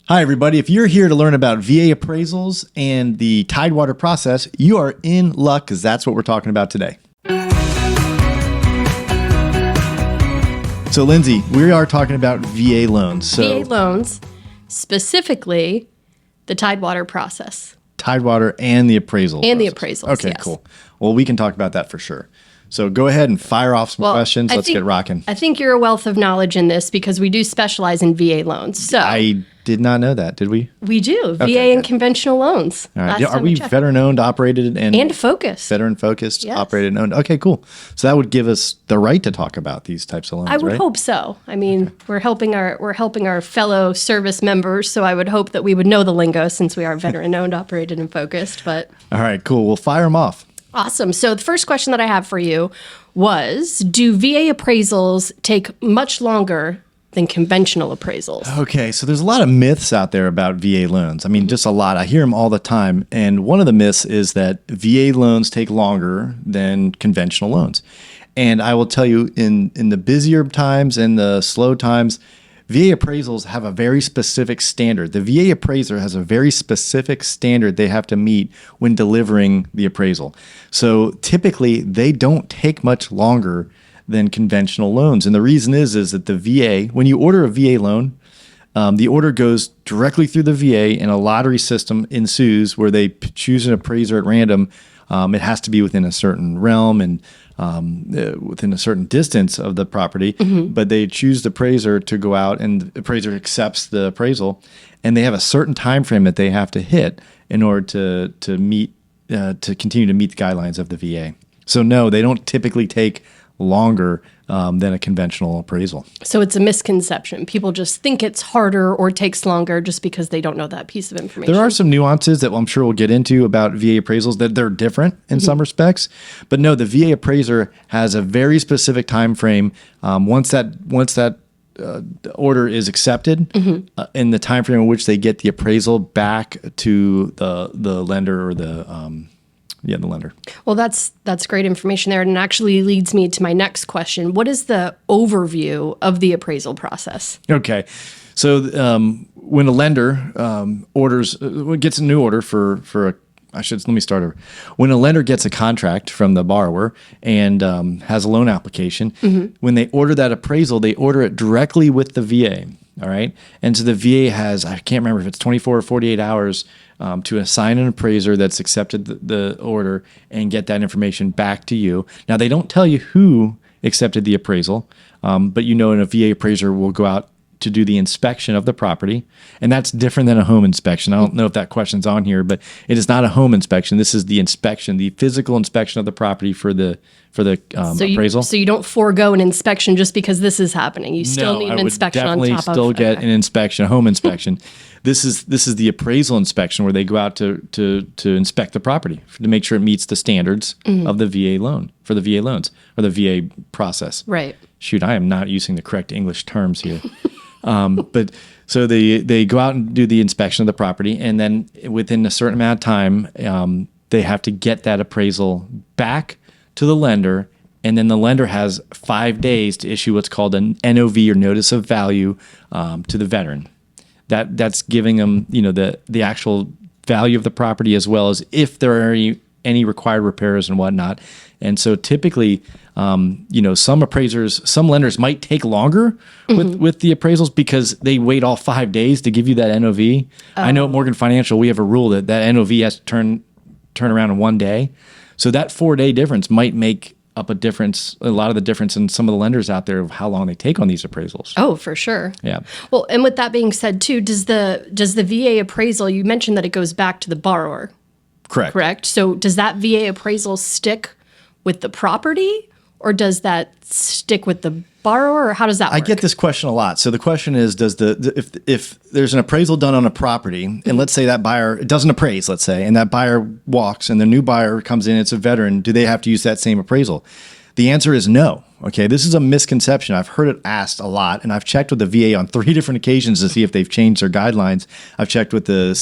Hi, everybody. If you're here to learn about VA appraisals and the Tidewater process, you are in luck because that's what we're talking about today. So, Lindsay, we are talking about VA loans. VA loans, specifically the Tidewater process. Tidewater and the appraisal. And process. the appraisals, Okay, yes. cool. Well, we can talk about that for sure. So go ahead and fire off some questions. Let's get rocking. I think you're a wealth of knowledge in this because we do specialize in VA loans. So I did not know that, did we? we do. Okay, VA and good. conventional loans. All right. Are we veteran-owned, operated, And focused. Veteran-focused, Yes. operated, and owned? Okay, cool. So that would give us the right to talk about these types of loans, I would right? hope so. I mean, we're helping our fellow service members, so I would hope that we would know the lingo since we are veteran-owned, operated, and focused. But All right, cool. We'll fire them off. awesome. So the first question that I have for you was, do VA appraisals take much longer than conventional appraisals? Okay, so there's a lot of myths out there about VA loans. I mean, just a lot. I hear them all the time. And one of the myths is that VA loans take longer than conventional loans. And I will tell you, in the busier times and the slow times, VA appraisals have a very specific standard. The VA appraiser has a very specific standard they have to meet when delivering the appraisal. So typically, they don't take much longer than conventional loans. And the reason is that the VA, when you order a VA loan, the order goes directly through the VA and a lottery system ensues where they choose an appraiser at random. It has to be within a certain realm and within a certain distance of the property, but they choose the appraiser to go out and the appraiser accepts the appraisal, and they have a certain time frame that they have to hit in order to meet to continue to meet the guidelines of the VA. So no, they don't typically take longer than a conventional appraisal. So it's a misconception. People just think it's harder or takes longer just because they don't know that piece of information. There are some nuances that I'm sure we'll get into about VA appraisals that they're different in some respects, but no, the VA appraiser has a very specific time frame. Once that order is accepted, in the time frame in which they get the appraisal back to the lender or the lender. Well, that's great information there, and it actually leads me to my next question. What is the overview of the appraisal process? Okay, so when a lender gets a new order let me start over. When a lender gets a contract from the borrower and has a loan application, when they order that appraisal, they order it directly with the VA. All right. And so the VA has, I can't remember if it's 24 or 48 hours to assign an appraiser that's accepted the order and get that information back to you. Now, they don't tell you who accepted the appraisal, but a VA appraiser will go out to do the inspection of the property. And that's different than a home inspection. I don't know if that question's on here, but it is not a home inspection. This is the inspection, the physical inspection of the property for the appraisal. So you don't forego an inspection just because this is happening. You still need an inspection on top of. Definitely still get an inspection, a home inspection. This is the appraisal inspection where they go out to inspect the property to make sure it meets the standards of the VA loan for the VA loans or the VA process. Right. Shoot, I am not using the correct English terms here. But so they go out and do the inspection of the property, and then within a certain amount of time, they have to get that appraisal back to the lender, and then the lender has 5 days to issue what's called an NOV or notice of value to the veteran. That's giving them the actual value of the property as well as if there are any required repairs and whatnot. And so typically, some lenders might take longer with the appraisals because they wait all 5 days to give you that NOV. I know at Morgan Financial, we have a rule that NOV has to turn around in 1 day. So that 4 day difference might make up a lot of the difference in some of the lenders out there of how long they take on these appraisals. Oh, for sure. Yeah. Well, and with that being said too, does the VA appraisal, you mentioned that it goes back to the borrower. Correct. So does that VA appraisal stick with the property, or does that stick with the borrower, or how does that work? I get this question a lot. So the question is, does if there's an appraisal done on a property, and let's say that buyer doesn't appraise, let's say, and that buyer walks, and the new buyer comes in, it's a veteran, do they have to use that same appraisal? The answer is no. Okay, this is a misconception. I've heard it asked a lot, and I've checked with the VA on 3 different occasions to see if they've changed their guidelines. I've checked with the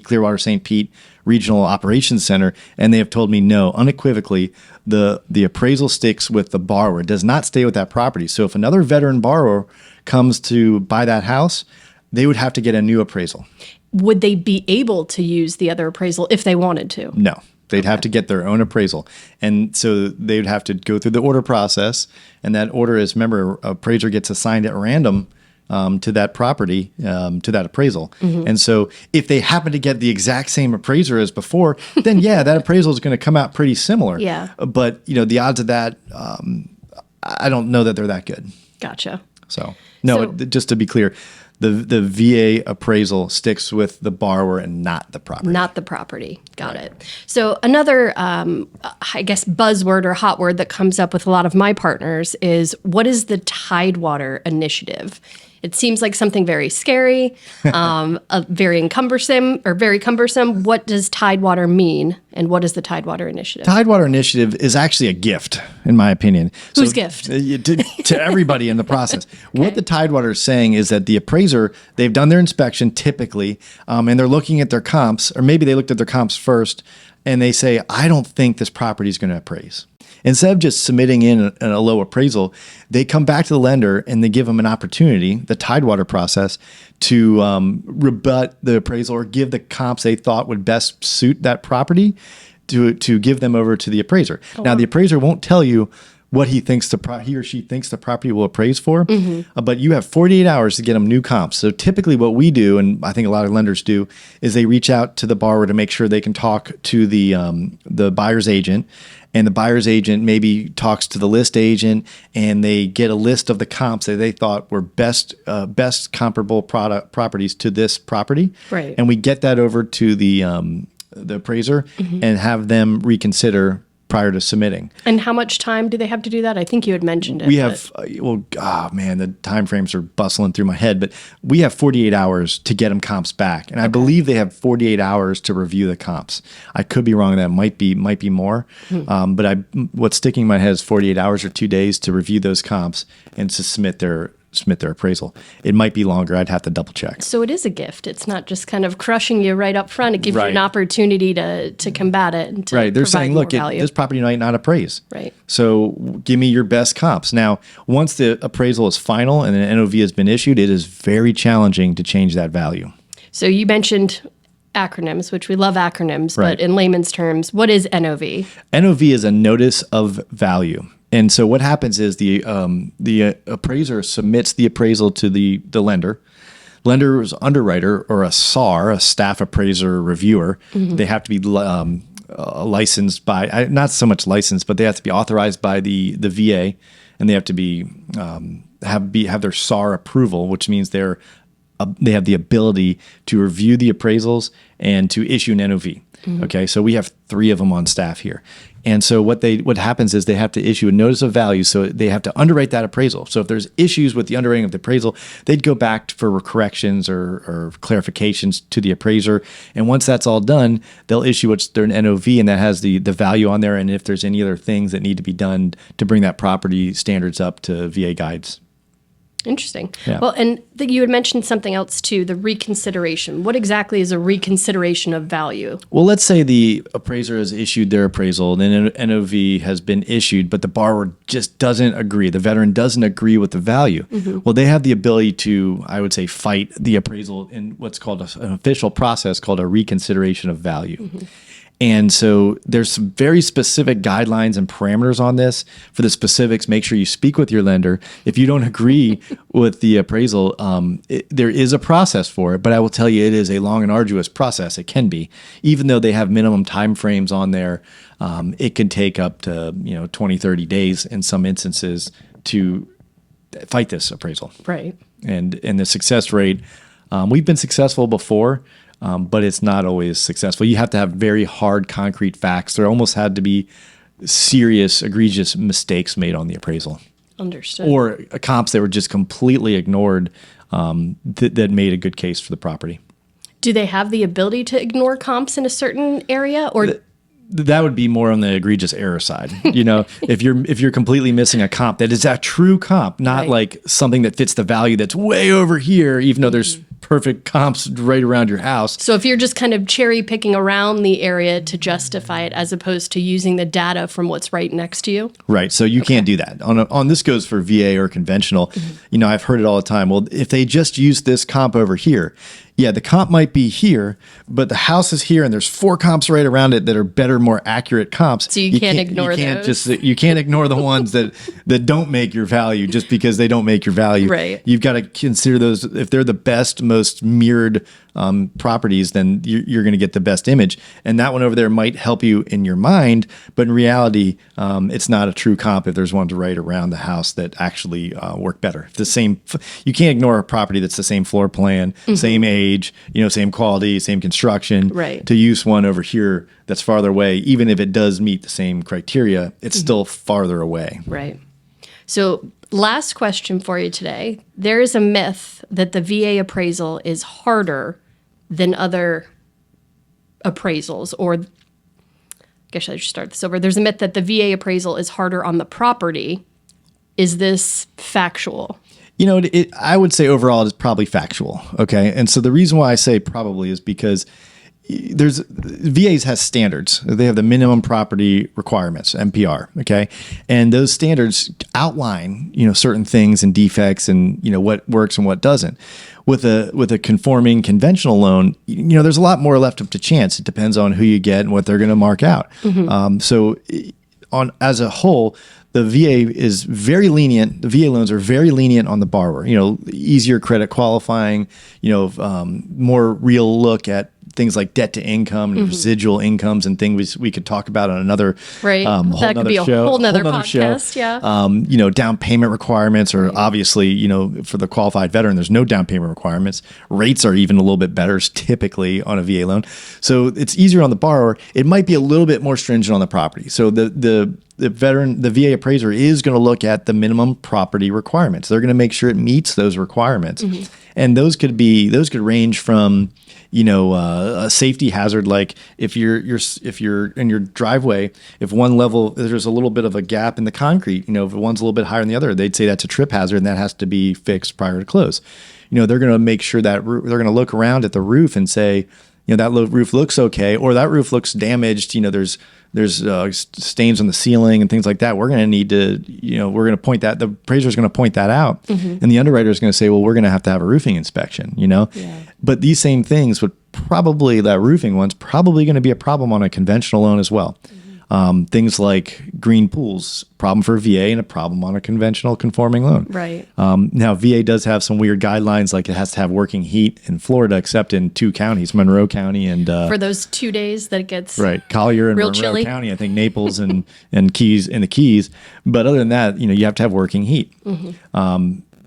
Clearwater St. Pete Regional Operations Center, and they have told me no, unequivocally, the appraisal sticks with the borrower. It does not stay with that property. So if another veteran borrower comes to buy that house, they would have to get a new appraisal. Would they be able to use the other appraisal if they wanted to? No. They'd have to get their own appraisal. And so they would have to go through the order process. And that order is, remember, appraiser gets assigned at random to that property, to that appraisal. And so if they happen to get the exact same appraiser as before, then yeah, that appraisal is going to come out pretty similar. Yeah. But, the odds of that, I don't know that they're that good. Gotcha. So, no, just to be clear, the VA appraisal sticks with the borrower and not the property. Not the property. Got it. So another, I guess, buzzword or hot word that comes up with a lot of my partners is, what is the Tidewater Initiative? It seems like something very scary, very cumbersome. What does Tidewater mean, and what is the Tidewater Initiative? Tidewater Initiative is actually a gift, in my opinion. Whose gift? To everybody in the process. Okay. What the Tidewater is saying is that the appraiser, they've done their inspection typically, and they're looking at their comps, or maybe they looked at their comps first, and they say, I don't think this property is going to appraise. Instead of just submitting in a low appraisal, they come back to the lender and they give them an opportunity, the Tidewater process, to rebut the appraisal or give the comps they thought would best suit that property to give them over to the appraiser. Oh, now, the appraiser won't tell you what he or she thinks the property will appraise for, but you have 48 hours to get them new comps. So typically what we do, and I think a lot of lenders do, is they reach out to the borrower to make sure they can talk to the buyer's agent, and the buyer's agent maybe talks to the list agent, and they get a list of the comps that they thought were best comparable properties to this property. Right. And we get that over to the appraiser and have them reconsider prior to submitting. And how much time do they have to do that? I think you had mentioned it. We have, the time frames are bustling through my head, but we have 48 hours to get them comps back. And I believe they have 48 hours to review the comps. I could be wrong. That might be more. But what's sticking in my head is 48 hours or 2 days to review those comps and to submit their appraisal. It might be longer. I'd have to double check. So it is a gift. It's not just kind of crushing you right up front. It gives you an opportunity to combat it and to They're saying, look, this property might not appraise. Right. So give me your best comps. Now, once the appraisal is final and an NOV has been issued, it is very challenging to change that value. So you mentioned acronyms, which we love acronyms, but in layman's terms, what is NOV? NOV is a notice of value. And so what happens is the appraiser submits the appraisal to the lender. Lender's underwriter, or a SAR, a staff appraiser reviewer, they have to be licensed by, not so much licensed, but they have to be authorized by the VA, and they have to be have their SAR approval, which means they have the ability to review the appraisals and to issue an NOV. Okay, so we have 3 of them on staff here. And so what happens is they have to issue a notice of value, so they have to underwrite that appraisal. So if there's issues with the underwriting of the appraisal, they'd go back for corrections or clarifications to the appraiser. And once that's all done, they'll issue what's their NOV, and that has the value on there, and if there's any other things that need to be done to bring that property standards up to VA guides. Interesting. Yeah. Well, and you had mentioned something else too, the reconsideration. What exactly is a reconsideration of value? Well, let's say the appraiser has issued their appraisal and an NOV has been issued, but the borrower just doesn't agree. The veteran doesn't agree with the value. Well, they have the ability to, I would say, fight the appraisal in what's called an official process called a reconsideration of value. And so there's some very specific guidelines and parameters on this. For the specifics, make sure you speak with your lender. If you don't agree with the appraisal, there is a process for it, but I will tell you it is a long and arduous process. It can be. Even though they have minimum time frames on there, it can take up to 20, 30 days in some instances to fight this appraisal. Right. And the success rate, we've been successful before, but it's not always successful. You have to have very hard, concrete facts. There almost had to be serious, egregious mistakes made on the appraisal. Understood. Or comps that were just completely ignored that made a good case for the property. Do they have the ability to ignore comps in a certain area, or that would be more on the egregious error side? If you're completely missing a comp that is a true comp, not like something that fits the value that's way over here, even though there's perfect comps right around your house. So if you're just kind of cherry picking around the area to justify it, as opposed to using the data from what's right next to you. Right. So you can't do that. On this goes for VA or conventional. You know, I've heard it all the time. Well, if they just use this comp over here, yeah, the comp might be here, but the house is here and there's 4 comps right around it that are better, more accurate comps. So you can't ignore those. You can't ignore the ones that don't make your value just because they don't make your value. Right. You've got to consider those. If they're the best, most mirrored properties, then you're going to get the best image. And that one over there might help you in your mind, but in reality, it's not a true comp if there's ones right around the house that actually work better. You can't ignore a property that's the same floor plan, same age, same quality, same construction. Right. To use one over here that's farther away, even if it does meet the same criteria, it's still farther away. Right. So last question for you today. There is a myth that the VA appraisal is harder than other appraisals, or I guess I should start this over. There's a myth that the VA appraisal is harder on the property. Is this factual? I would say overall it's probably factual. Okay. And so the reason why I say probably is because VAs has standards. They have the minimum property requirements, MPR. Okay. And those standards outline, certain things and defects and, what works and what doesn't. With a conforming conventional loan, there's a lot more left up to chance. It depends on who you get and what they're going to mark out. As a whole, the VA is very lenient. The VA loans are very lenient on the borrower. Easier credit qualifying. More real look at things like debt to income and residual incomes and things we could talk about on another that could be a whole nother podcast. Yeah. Down payment requirements are obviously for the qualified veteran. There's no down payment requirements. Rates are even a little bit better typically on a VA loan, so it's easier on the borrower. It might be a little bit more stringent on the property. So the VA appraiser is going to look at the minimum property requirements. They're going to make sure it meets those requirements, and those could range from a safety hazard, like if you're in your driveway, if one level there's a little bit of a gap in the concrete, if one's a little bit higher than the other, they'd say that's a trip hazard and that has to be fixed prior to close. They're going to make sure that they're going to look around at the roof and say, that roof looks okay, or that roof looks damaged. There's stains on the ceiling and things like that. We're going to need to, we're going to point that. The appraiser is going to point that out, and the underwriter is going to say, well, we're going to have a roofing inspection. But these same things that roofing one's probably going to be a problem on a conventional loan as well. Things like green pools, problem for VA and a problem on a conventional conforming loan. Right. Now, VA does have some weird guidelines, like it has to have working heat in Florida, except in 2 counties, Monroe County and for those 2 days that it gets Collier and Monroe chilly. County. I think Naples and Keys in the Keys. But other than that, you have to have working heat.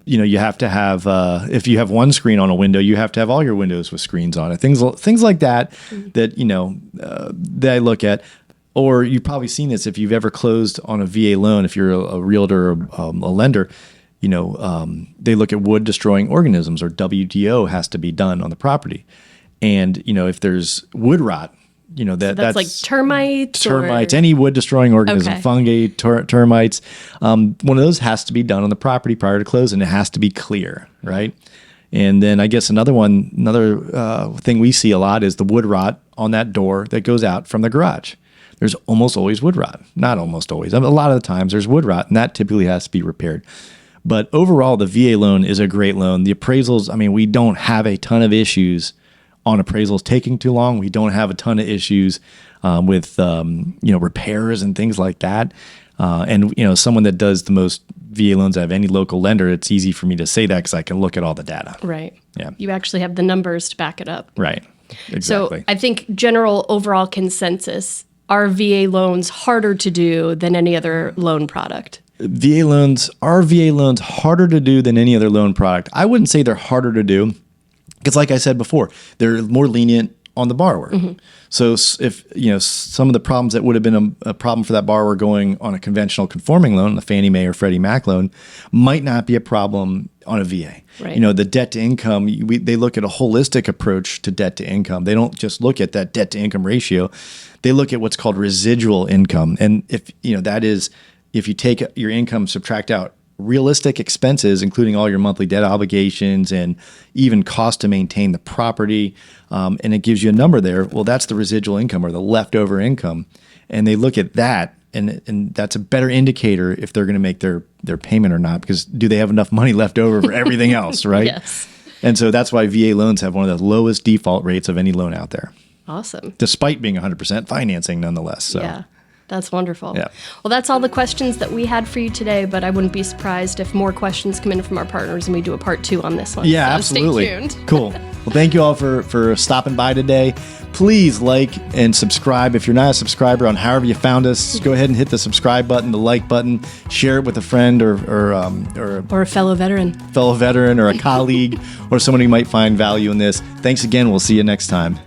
You have to have if you have one screen on a window, you have to have all your windows with screens on it. Things like that that I look at. Or you've probably seen this if you've ever closed on a VA loan, if you're a realtor or a lender, they look at wood destroying organisms, or WDO has to be done on the properof And, if there's wood rot, that's like termites, any wood destroying organism, Okay. fungi, termites. One of those has to be done on the property prior to close, and it has to be clear, right? And then I guess another thing we see a lot is the wood rot on that door that goes out from the garage. There's almost always wood rot. Not almost always. A lot of the times there's wood rot, and that typically has to be repaired. But overall, the VA loan is a great loan. The appraisals, we don't have a ton of issues on appraisals taking too long. We don't have a ton of issues with repairs and things like that. And someone that does the most VA loans out of any local lender, it's easy for me to say that because I can look at all the data. Right. Yeah. You actually have the numbers to back it up. Right. Exactly. So I think general overall consensus, are VA loans harder to do than any other loan product? Are VA loans harder to do than any other loan product? I wouldn't say they're harder to do because, like I said before, they're more lenient on the borrower. So if some of the problems that would have been a problem for that borrower going on a conventional conforming loan, the Fannie Mae or Freddie Mac loan, might not be a problem on a VA. Right. The debt to income, they look at a holistic approach to debt to income. They don't just look at that debt to income ratio. They look at what's called residual income. And if that is, if you take your income, subtract out realistic expenses, including all your monthly debt obligations and even cost to maintain the property, and it gives you a number there, well, that's the residual income or the leftover income. And they look at that, and that's a better indicator if they're going to make their payment or not, because do they have enough money left over for everything else, right? Yes. And so that's why VA loans have one of the lowest default rates of any loan out there. Awesome. Despite being 100% financing nonetheless. So. Yeah. That's wonderful. Yeah. Well, that's all the questions that we had for you today, but I wouldn't be surprised if more questions come in from our partners and we do a part 2 on this one. Yeah, so absolutely. Stay tuned. Cool. Well, thank you all for stopping by today. Please like and subscribe. If you're not a subscriber on however you found us, go ahead and hit the subscribe button, the like button, share it with a friend or a fellow veteran. Or a colleague or someone who might find value in this. Thanks again. We'll see you next time.